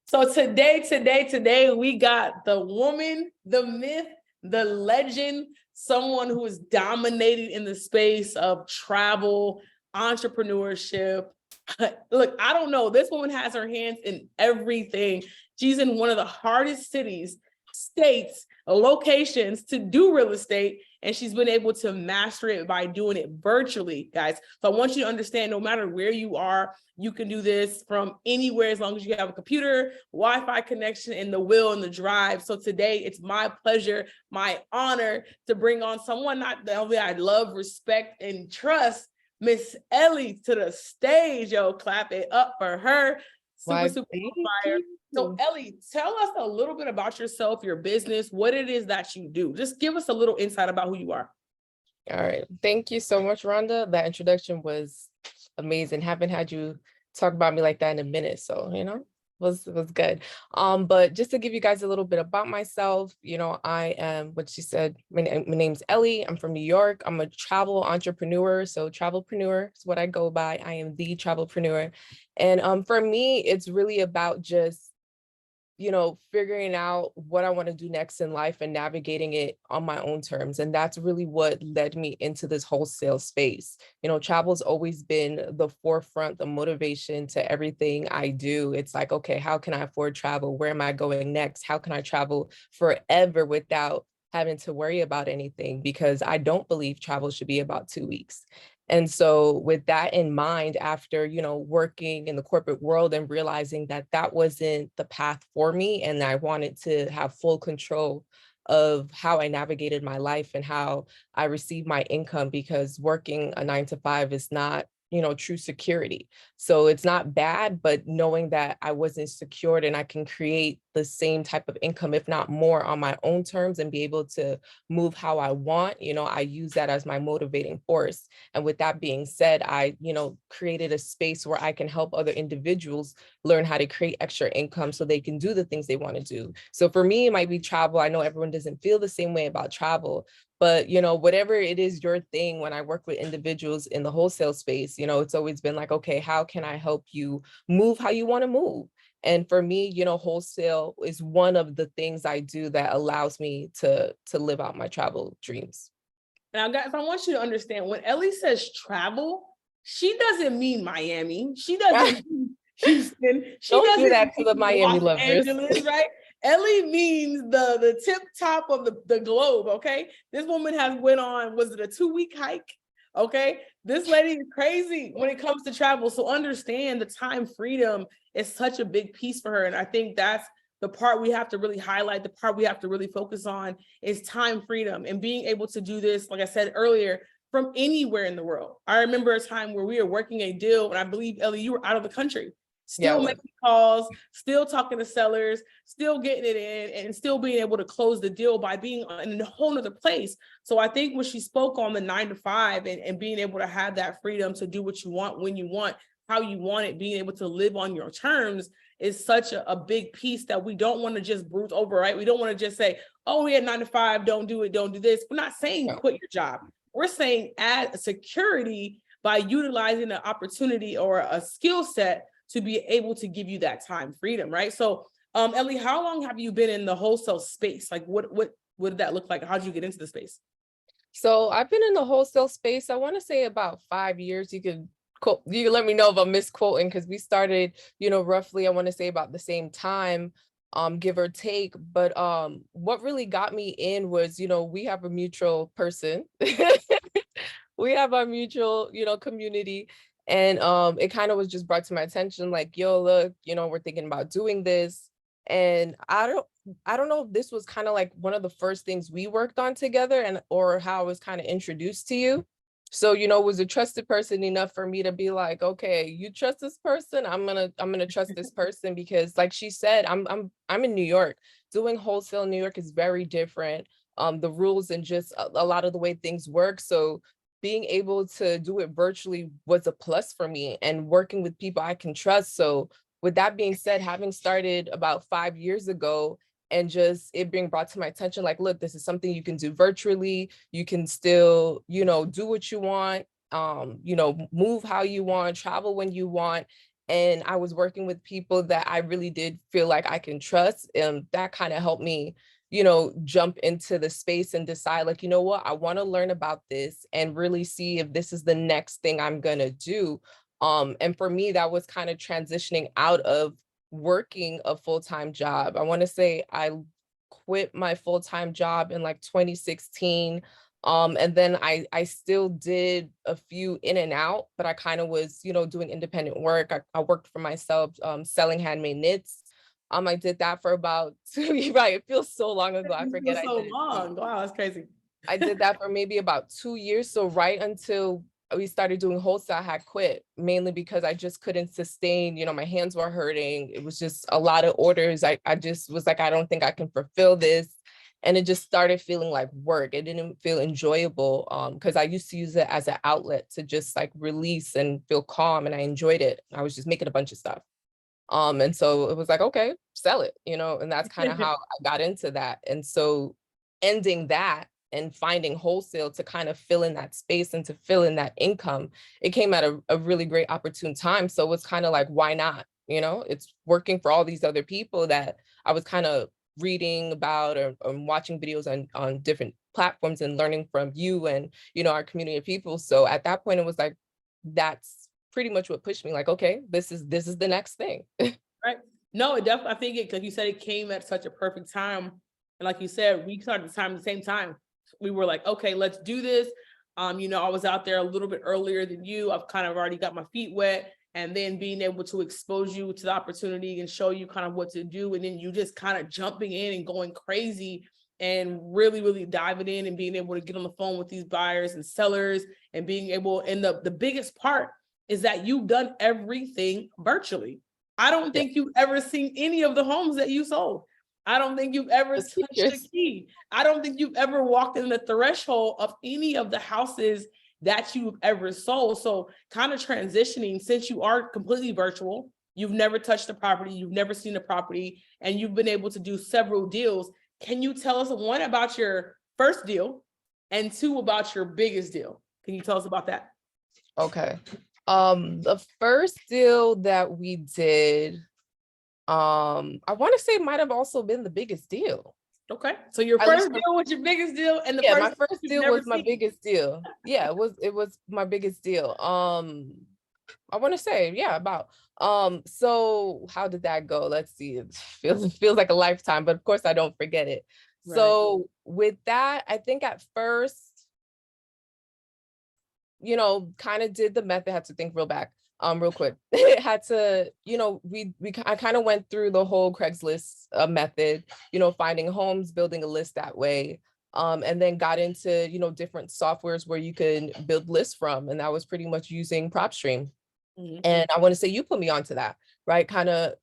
So today, we got the woman, the myth, the legend, someone who is dominating in the space of travel, entrepreneurship. Look, I don't know. This woman has her hands in everything. She's in one of the hardest cities, states, locations to do real estate, and she's been able to master it by doing it virtually, guys. So I want you to understand, no matter where you are, you can do this from anywhere as long as you have a computer, Wi-Fi connection, and the will and the drive. So today, it's my pleasure, my honor to bring on someone not only I love, respect, and trust, Miss Ellie, to the stage. Yo, clap it up for her. Super fire. So Ellie, tell us a little bit about yourself, your business, what it is that you do. Just give us a little insight about who you are. All right. Thank you so much, Rhonda. That introduction was amazing. Haven't had you talk about me like that in a minute. So, was good. But just to give you guys a little bit about myself, I am what she said. My name's Ellie. I'm from New York. I'm a travel entrepreneur. So travelpreneur is what I go by. I am the travelpreneur. And for me, it's really about just figuring out what I want to do next in life and navigating it on my own terms. And that's really what led me into this wholesale space. Travel's always been the forefront, the motivation to everything I do. It's like, okay, how can I afford travel? Where am I going next? How can I travel forever without having to worry about anything? Because I don't believe travel should be about 2 weeks. And so with that in mind, after, working in the corporate world and realizing that that wasn't the path for me, and I wanted to have full control of how I navigated my life and how I received my income, because working a 9 to 5 is not, true security. So it's not bad, but knowing that I wasn't secured and I can create the same type of income, if not more, on my own terms and be able to move how I want, I use that as my motivating force. And with that being said, I, created a space where I can help other individuals learn how to create extra income so they can do the things they want to do. So for me, it might be travel. I know everyone doesn't feel the same way about travel, but, whatever it is your thing, when I work with individuals in the wholesale space, it's always been like, okay, how can I help you move how you want to move? And for me, wholesale is one of the things I do that allows me to live out my travel dreams. Now, guys, I want you to understand, when Ellie says travel, she doesn't mean Miami. She doesn't mean Houston. She Don't doesn't do that to mean the Miami Los lovers. Angeles, right? Ellie means the tip top of the globe, okay? This woman has went on, was it a 2-week hike? Okay, this lady is crazy when it comes to travel. So understand the time freedom is such a big piece for her. And I think that's the part we have to really highlight, the part we have to really focus on is time freedom and being able to do this, like I said earlier, from anywhere in the world. I remember a time where we were working a deal, and I believe, Ellie, you were out of the country, still making calls, still talking to sellers, still getting it in, and still being able to close the deal by being in a whole nother place. So I think when she spoke on the 9 to 5 and being able to have that freedom to do what you want, when you want, how you want it, being able to live on your terms is such a big piece that we don't want to just bruise over, right? We don't want to just say, oh, we had 9 to 5, don't do it, don't do this. We're not saying quit your job. We're saying add security by utilizing an opportunity or a skill set to be able to give you that time freedom, right? So, Ellie, how long have you been in the wholesale space? Like, what did that look like? How did you get into the space? So I've been in the wholesale space, I want to say about 5 years. You can let me know if I'm misquoting, because we started, roughly, I want to say about the same time, give or take. But what really got me in was, we have a mutual person. We have our mutual, community. And it kind of was just brought to my attention, like, yo, look, we're thinking about doing this. And I don't know if this was kind of like one of the first things we worked on together, and or how I was kind of introduced to you. So, was a trusted person enough for me to be like, okay, you trust this person, I'm gonna trust this person, because like she said, I'm in New York. Doing wholesale in New York is very different. The rules and just a lot of the way things work. So being able to do it virtually was a plus for me, and working with people I can trust. So with that being said, having started about 5 years ago, and just it being brought to my attention, like, look, this is something you can do virtually. You can still, do what you want, move how you want, travel when you want. and I was working with people that I really did feel like I can trust. And that kind of helped me, jump into the space and decide, like, you know what, I want to learn about this and really see if this is the next thing I'm going to do. And for me, that was kind of transitioning out of working a full-time job. I want to say I quit my full-time job in like 2016. And then I still did a few in and out, but I kind of was, doing independent work. I worked for myself, selling handmade knits. I did that for about 2 years. Right. It feels so long ago. I It's been forget I so did it. long. Wow, that's crazy. I did that for maybe about 2 years. So right until we started doing wholesale, I had quit, mainly because I just couldn't sustain, my hands were hurting. It was just a lot of orders. I just was like, I don't think I can fulfill this. And it just started feeling like work. It didn't feel enjoyable, because I used to use it as an outlet to just like release and feel calm. And I enjoyed it. I was just making a bunch of stuff. And so it was like, okay, sell it, and that's kind of how I got into that. And so ending that and finding wholesale to kind of fill in that space and to fill in that income, it came at a really great opportune time. So it's kind of like, why not? It's working for all these other people that I was kind of reading about or watching videos on different platforms and learning from you and, our community of people. So at that point, it was like, that's pretty much what pushed me, like, okay, this is the next thing. Right. No, it definitely, I think it, like you said, it came at such a perfect time. And like you said, we started the same time. We were like, okay, let's do this. I was out there a little bit earlier than you. I've kind of already got my feet wet, and then being able to expose you to the opportunity and show you kind of what to do. And then you just kind of jumping in and going crazy and really, really diving in and being able to get on the phone with these buyers and sellers and being able, and the biggest part is that you've done everything virtually. I don't think you've ever seen any of the homes that you sold. I don't think you've ever touched a key. I don't think you've ever walked in the threshold of any of the houses that you've ever sold. So kind of transitioning, since you are completely virtual, you've never touched the property, you've never seen the property, and you've been able to do several deals. Can you tell us, one, about your first deal, and two, about your biggest deal? Can you tell us about that? Okay. The first deal that we did, I want to say might have also been the biggest deal. Okay. So your first deal was your biggest deal, and my first deal was my biggest deal. Yeah, it was my biggest deal. I want to say, yeah, about so how did that go? Let's see. It feels like a lifetime, but of course I don't forget it. Right. So with that, I think at first, kind of did the method, had to think real quick. It had to, I kind of went through the whole Craigslist method, finding homes, building a list that way. And then got into, different softwares where you can build lists from. And that was pretty much using PropStream. Mm-hmm. And I want to say you put me onto that, right? Kind of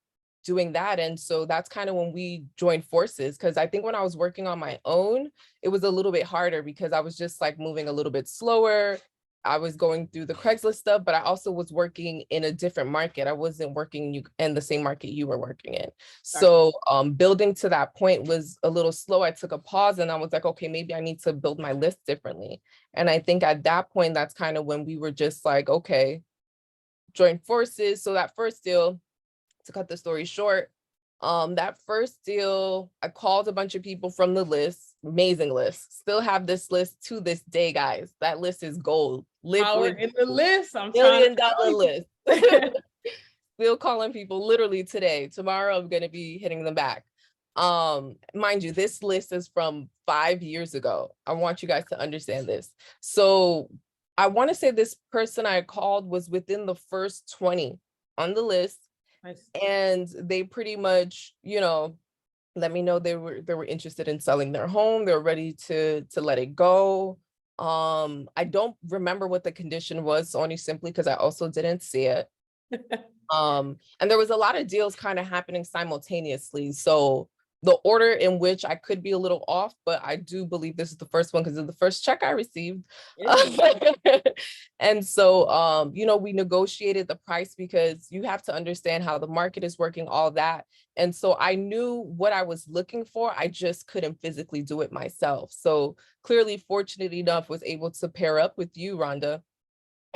doing that. And so that's kind of when we joined forces, because I think when I was working on my own, it was a little bit harder because I was just like moving a little bit slower. I was going through the Craigslist stuff, but I also was working in a different market. I wasn't working in the same market you were working in. So building to that point was a little slow. I took a pause and I was like, okay, maybe I need to build my list differently. And I think at that point, that's kind of when we were just like, okay, join forces. So that first deal, to cut the story short, that first deal, I called a bunch of people from the list, amazing list. Still have this list to this day, guys. That list is gold. Power in the list. I'm $1 million list. Still calling people literally today. Tomorrow I'm gonna be hitting them back. Mind you, this list is from 5 years ago. I want you guys to understand this. So I want to say this person I called was within the first 20 on the list. Nice. And they pretty much, let me know they were interested in selling their home. They were ready to let it go. I don't remember what the condition was, only simply because I also didn't see it. And there was a lot of deals kind of happening simultaneously. So the order in which I could be a little off, but I do believe this is the first one because it's the first check I received. And so, we negotiated the price because you have to understand how the market is working, all that. And so I knew what I was looking for. I just couldn't physically do it myself. So clearly, fortunate enough, was able to pair up with you, Rhonda.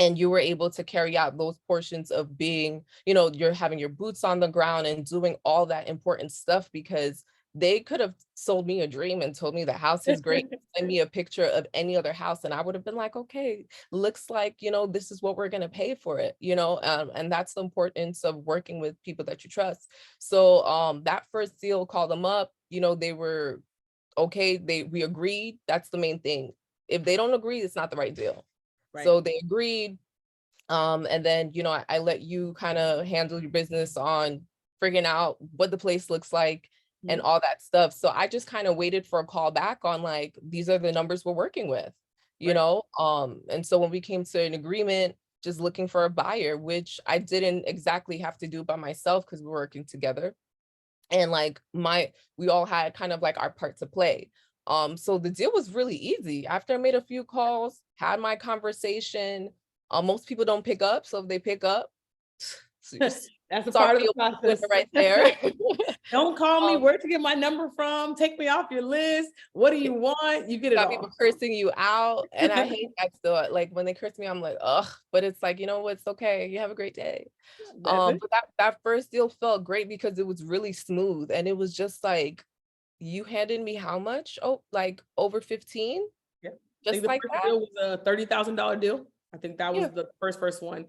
and you were able to carry out those portions of being, you're having your boots on the ground and doing all that important stuff, because they could have sold me a dream and told me the house is great, send me a picture of any other house, and I would have been like, okay, looks like, this is what we're going to pay for it, and that's the importance of working with people that you trust. So that first deal, called them up, they were okay, we agreed. That's the main thing. If they don't agree, it's not the right deal. Right. So they agreed. And then, I let you kind of handle your business on figuring out what the place looks like and all that stuff. So I just kind of waited for a call back on like, these are the numbers we're working with, and so when we came to an agreement, just looking for a buyer, which I didn't exactly have to do by myself because we're working together. And like we all had kind of like our part to play. So the deal was really easy. After I made a few calls, had my conversation, most people don't pick up. So if they pick up, that's a part of the process right there. Don't call me. Where'd you get my number from? Take me off your list. What do you want? You get it all. People cursing you out. And I hate that still. Like when they curse me, I'm like, ugh, but it's like, it's okay. You have a great day. But that first deal felt great because it was really smooth. And it was just like, you handed me how much? Oh, like over 15? Yeah. Just like that. Deal was a $30,000 deal. I think that was the first one.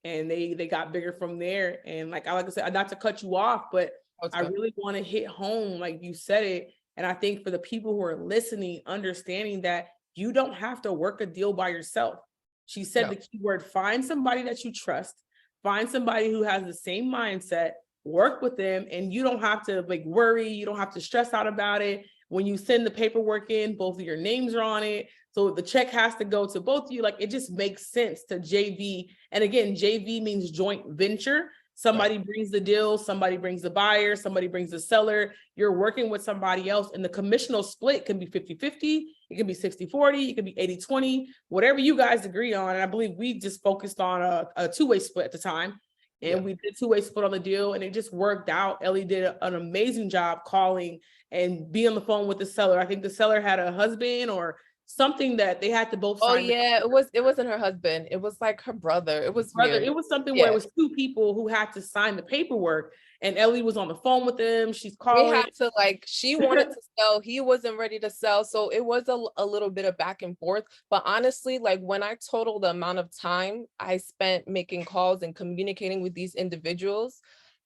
And they got bigger from there. And like I said, not to cut you off, but I really want to hit home, like you said it. And I think for the people who are listening, understanding that you don't have to work a deal by yourself. She said the key word: find somebody that you trust, find somebody who has the same mindset, work with them, and you don't have to like worry, you don't have to stress out about it. When you send the paperwork in, both of your names are on it. So the check has to go to both of you. Like it just makes sense to JV. And again, JV means joint venture. Somebody brings the deal, somebody brings the buyer, somebody brings the seller. You're working with somebody else, and the commissional split can be 50-50, it can be 60-40, it can be 80-20, whatever you guys agree on. And I believe we just focused on a two-way split at the time. And we did two-way split on the deal, and it just worked out. Ellie did an amazing job calling and being on the phone with the seller. I think the seller had a husband or something that they had to both sign. Oh yeah, it wasn't her husband. It was like her brother. It was brother. weird. It was something where it was two people who had to sign the paperwork, and Ellie was on the phone with them. She's calling. We had to she wanted to sell. He wasn't ready to sell. So it was a little bit of back and forth. But honestly, like when I total the amount of time I spent making calls and communicating with these individuals,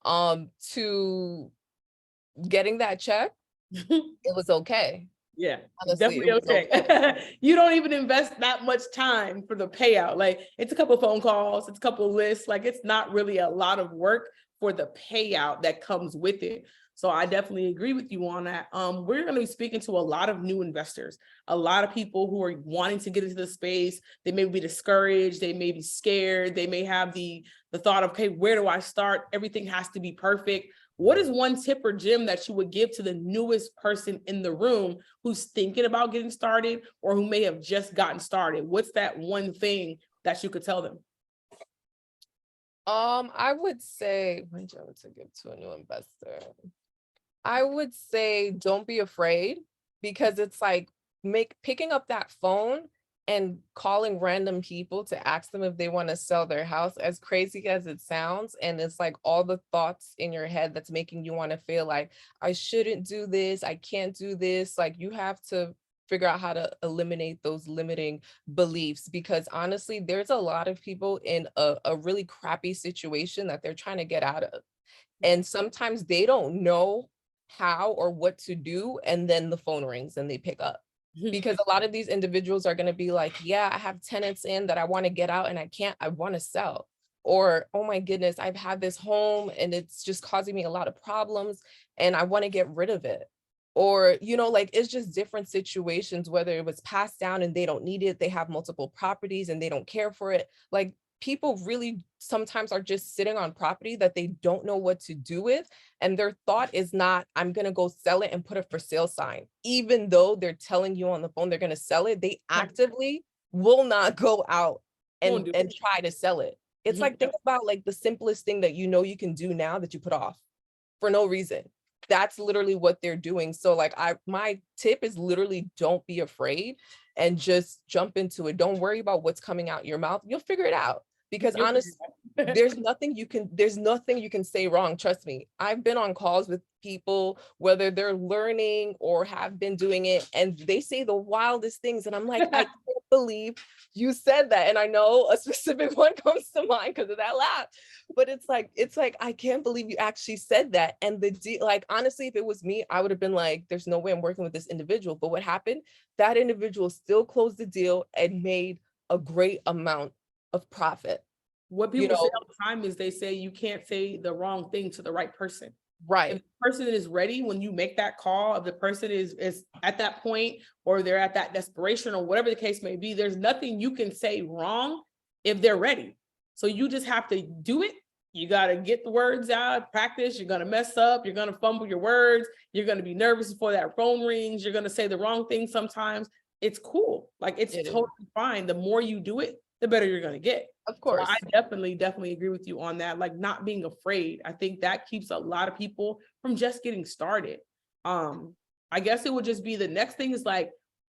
to getting that check, it was okay. Yeah, honestly, definitely okay. You don't even invest that much time for the payout. Like it's a couple of phone calls, it's a couple of lists. Like it's not really a lot of work for the payout that comes with it. So I definitely agree with you on that. We're going to be speaking to a lot of new investors, a lot of people who are wanting to get into the space. They may be discouraged, they may be scared, they may have the thought of, okay, where do I start? Everything has to be perfect. What is one tip or gem that you would give to the newest person in the room who's thinking about getting started or who may have just gotten started? What's that one thing that you could tell them? I would say, one gem to give to a new investor. I would say don't be afraid, because it's like picking up that phone and calling random people to ask them if they want to sell their house, as crazy as it sounds. And it's like all the thoughts in your head that's making you want to feel like, I shouldn't do this, I can't do this. Like you have to figure out how to eliminate those limiting beliefs, because honestly, there's a lot of people in a really crappy situation that they're trying to get out of. And sometimes they don't know how or what to do. And then the phone rings and they pick up. Because a lot of these individuals are going to be like, yeah, I have tenants in that I want to get out and I want to sell. Or, oh my goodness, I've had this home and it's just causing me a lot of problems and I want to get rid of it. Or, like it's just different situations, whether it was passed down and they don't need it, they have multiple properties and they don't care for it. Like people really sometimes are just sitting on property that they don't know what to do with. And their thought is not, I'm going to go sell it and put a for sale sign. Even though they're telling you on the phone they're going to sell it, they actively will not go out and try to sell it. It's like, think about like the simplest thing that you can do now that you put off for no reason. that's literally what they're doing. So like my tip is literally don't be afraid and just jump into it. Don't worry about what's coming out your mouth. You'll figure it out. Because You'll honestly, figure it out. there's nothing you can say wrong. Trust me. I've been on calls with people, whether they're learning or have been doing it, and they say the wildest things. And I'm like, I can't believe you said that. And I know a specific one comes to mind because of that laugh. But it's like, I can't believe you actually said that. And like, honestly, if it was me, I would have been like, there's no way I'm working with this individual. But what happened? That individual still closed the deal and made a great amount of profit. What people say all the time is they say you can't say the wrong thing to the right person. Right. If the person is ready when you make that call, if the person is at that point, or they're at that desperation, or whatever the case may be, there's nothing you can say wrong if they're ready. So you just have to do it. You got to get the words out, practice. You're going to mess up. You're going to fumble your words. You're going to be nervous before that phone rings. You're going to say the wrong thing sometimes. It's cool. Like, it's totally fine. The more you do it, the better you're going to get. Of course. So I definitely agree with you on that. Like, not being afraid. I think that keeps a lot of people from just getting started. I guess it would just be the next thing is like,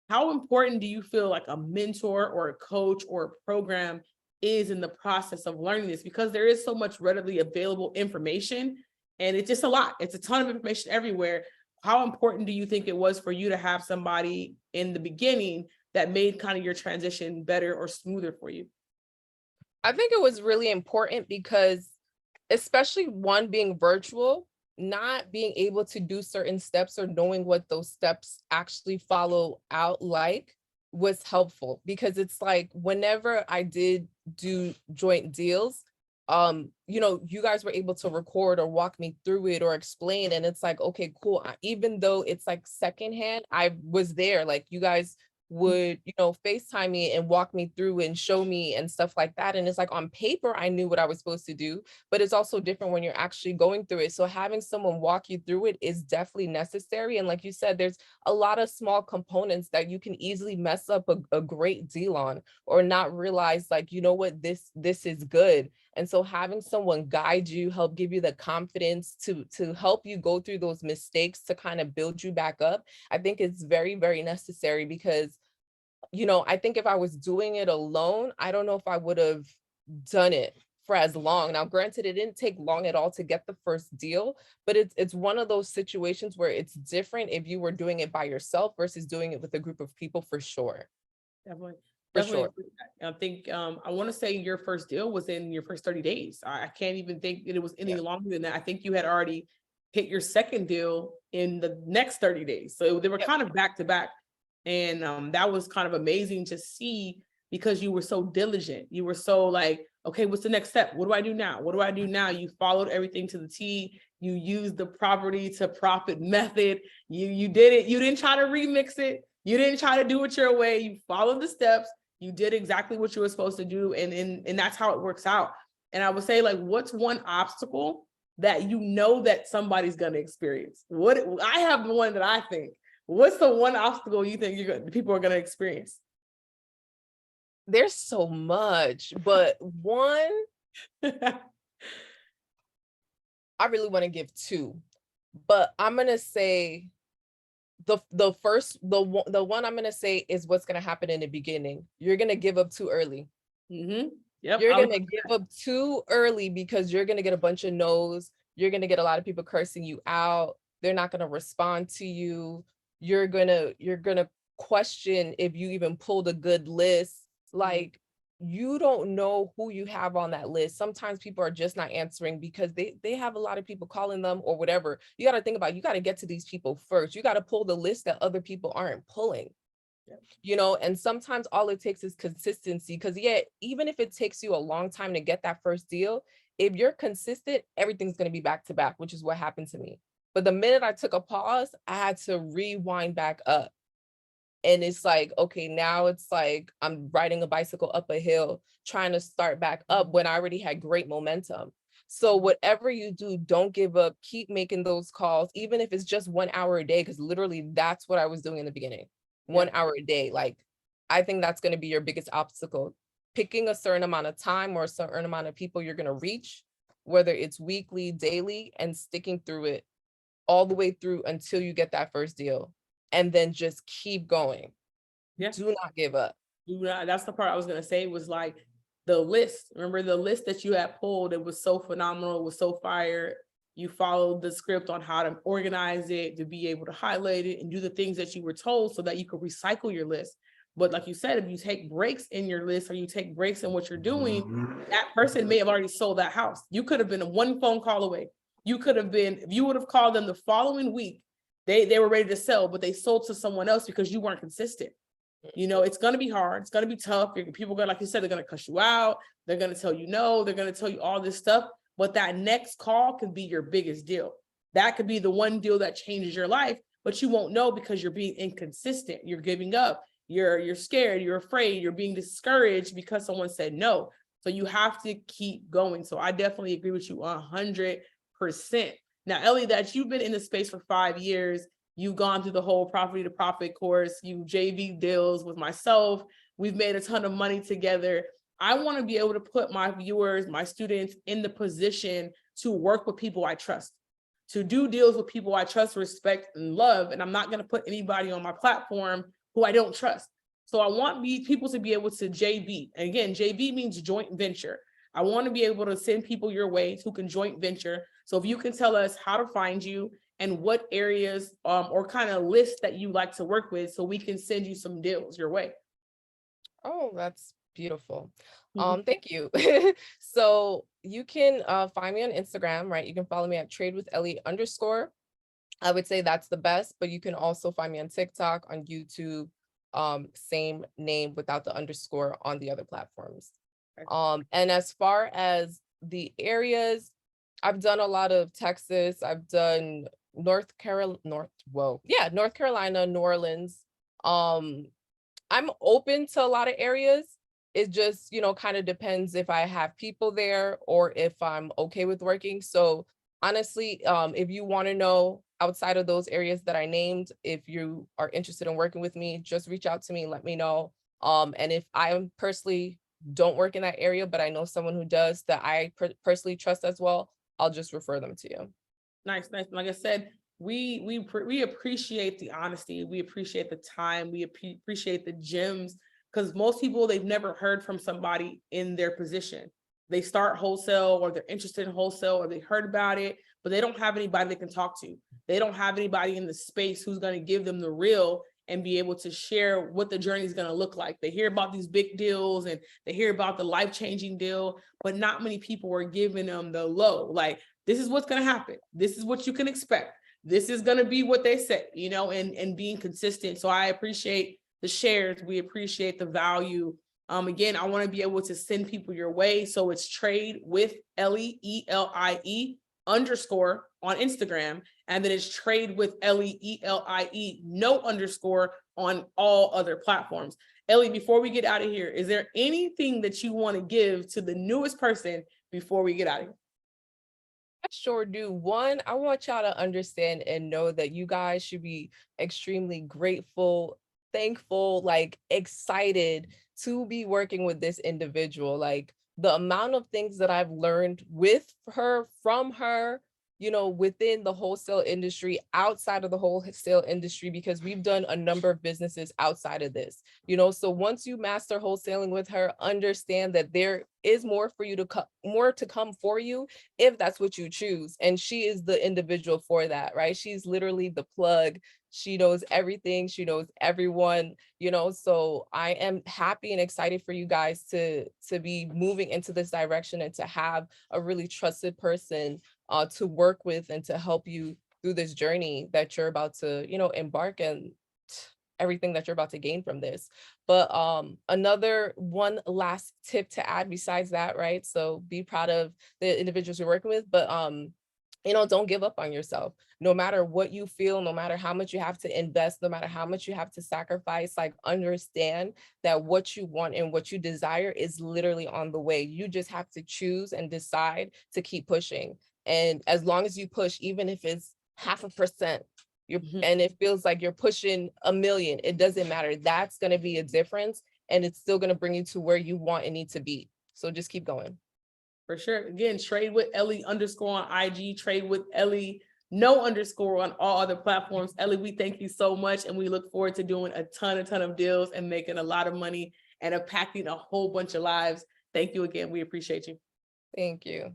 how important do you feel like a mentor or a coach or a program is in the process of learning this? Because there is so much readily available information, and it's just a lot. It's a ton of information everywhere. How important do you think it was for you to have somebody in the beginning that made kind of your transition better or smoother for you? I think it was really important because, especially one being virtual, not being able to do certain steps or knowing what those steps actually follow out like was helpful. Because it's like, whenever I did do joint deals, you guys were able to record or walk me through it or explain, and it's like, okay, cool. Even though it's like secondhand, I was there. Like, you guys would, FaceTime me and walk me through and show me and stuff like that. And it's like, on paper, I knew what I was supposed to do, but it's also different when you're actually going through it. So having someone walk you through it is definitely necessary. And like you said, there's a lot of small components that you can easily mess up a great deal on, or not realize, like, you know what, this is good. And so having someone guide you, help give you the confidence to help you go through those mistakes, to kind of build you back up, I think it's very, very necessary. Because I think if I was doing it alone, I don't know if I would have done it for as long. Now, granted, it didn't take long at all to get the first deal, but it's one of those situations where it's different if you were doing it by yourself versus doing it with a group of people, for sure. Definitely. For Definitely. sure. I think I want to say your first deal was in your first 30 days. I can't even think that it was any longer than that. I think you had already hit your second deal in the next 30 days. So they were kind of back to back. And that was kind of amazing to see, because you were so diligent. You were so like, okay, what's the next step? What do I do now? What do I do now? You followed everything to the T. You used the property to profit method. You did it. You didn't try to remix it. You didn't try to do it your way. You followed the steps. You did exactly what you were supposed to do. And that's how it works out. And I would say, like, what's one obstacle that that somebody's going to experience? I have the one that I think. What's the one obstacle you think people are going to experience? There's so much, but one, I really want to give two, but I'm going to say the one I'm going to say is what's going to happen in the beginning. You're going to give up too early. Mm-hmm. Yep. You're going to give up too early, because you're going to get a bunch of no's. You're going to get a lot of people cursing you out. They're not going to respond to you. You're gonna question if you even pulled a good list. Like, you don't know who you have on that list. Sometimes people are just not answering because they have a lot of people calling them or whatever. You got to think about, you got to get to these people first. You got to pull the list that other people aren't pulling. And sometimes all it takes is consistency. Because even if it takes you a long time to get that first deal, if you're consistent, everything's going to be back to back, which is what happened to me. But the minute I took a pause, I had to rewind back up. And it's like, okay, now it's like I'm riding a bicycle up a hill, trying to start back up when I already had great momentum. So whatever you do, don't give up. Keep making those calls, even if it's just 1 hour a day, because literally that's what I was doing in the beginning. 1 hour a day. Like, I think that's going to be your biggest obstacle. Picking a certain amount of time or a certain amount of people you're going to reach, whether it's weekly, daily, and sticking through it. all the way through until you get that first deal, and then just keep going. Yeah. Do not give up. That's the part I was gonna say, was like the list. Remember the list that you had pulled? It was so phenomenal, it was so fire. You followed the script on how to organize it, to be able to highlight it and do the things that you were told so that you could recycle your list. But like you said, if you take breaks in your list, or you take breaks in what you're doing, that person may have already sold that house. You could have been one phone call away. You could have been, if you would have called them the following week, they were ready to sell, but they sold to someone else because you weren't consistent. You know, it's going to be hard. It's going to be tough. People are going, like you said, they're going to cuss you out. They're going to tell you no. They're going to tell you all this stuff. But that next call could be your biggest deal. That could be the one deal that changes your life, but you won't know because you're being inconsistent. You're giving up. You're scared. You're afraid. You're being discouraged because someone said no. So you have to keep going. So I definitely agree with you 100%. Now, Ellie, that you've been in the space for 5 years. You've gone through the whole property to profit course. You JV deals with myself. We've made a ton of money together. I want to be able to put my viewers, my students in the position to work with people I trust, to do deals with people I trust, respect, and love. And I'm not going to put anybody on my platform who I don't trust. So I want people to be able to JV. And again, JV means joint venture. I want to be able to send people your way who can joint venture. So if you can tell us how to find you and what areas or kind of lists that you like to work with, so we can send you some deals your way. Oh, that's beautiful. Thank you. So you can find me on Instagram, right? You can follow me at tradewithellie_. I would say that's the best, but you can also find me on TikTok, on YouTube, same name without the underscore on the other platforms. And as far as the areas, I've done a lot of Texas. I've done North Carolina, New Orleans. I'm open to a lot of areas. It just, kind of depends if I have people there or if I'm okay with working. So honestly, if you want to know outside of those areas that I named, if you are interested in working with me, just reach out to me, let me know. And if I personally don't work in that area, but I know someone who does that I personally trust as well, I'll just refer them to you. Nice. Like I said, we appreciate the honesty. We appreciate the time. We appreciate the gems, because most people, they've never heard from somebody in their position. They start wholesale, or they're interested in wholesale, or they heard about it, but they don't have anybody they can talk to. They don't have anybody in the space who's going to give them the real and be able to share what the journey is going to look like. They hear about these big deals and they hear about the life-changing deal, but not many people are giving them the low. Like, this is what's going to happen. This is what you can expect. This is going to be what they say, and being consistent. So I appreciate the shares. We appreciate the value. Again, I want to be able to send people your way. So it's Trade with Ellie, ELIE _ on Instagram. And then it's Trade with Ellie, ELIE, no underscore on all other platforms. Ellie, before we get out of here, is there anything that you want to give to the newest person before we get out of here? I sure do. One, I want y'all to understand and know that you guys should be extremely grateful, thankful, like excited to be working with this individual. Like the amount of things that I've learned with her, from her, within the wholesale industry, outside of the wholesale industry, because we've done a number of businesses outside of this, so once you master wholesaling with her, understand that there is more for you more to come for you, if that's what you choose. And she is the individual for that, right? She's literally the plug. She knows everything. She knows everyone, so I am happy and excited for you guys to be moving into this direction and to have a really trusted person to work with and to help you through this journey that you're about to, embark and everything that you're about to gain from this. But another one last tip to add besides that, right? So be proud of the individuals you're working with, but don't give up on yourself. No matter what you feel, no matter how much you have to invest, no matter how much you have to sacrifice, like understand that what you want and what you desire is literally on the way. You just have to choose and decide to keep pushing. And as long as you push, even if it's 0.5%, and it feels like you're pushing 1,000,000, it doesn't matter. That's going to be a difference, and it's still going to bring you to where you want and need to be. So just keep going. For sure. Again, Trade with Ellie _ on IG, Trade with Ellie no__ on all other platforms. Ellie, we thank you so much. And we look forward to doing a ton of deals and making a lot of money and impacting a whole bunch of lives. Thank you again. We appreciate you. Thank you.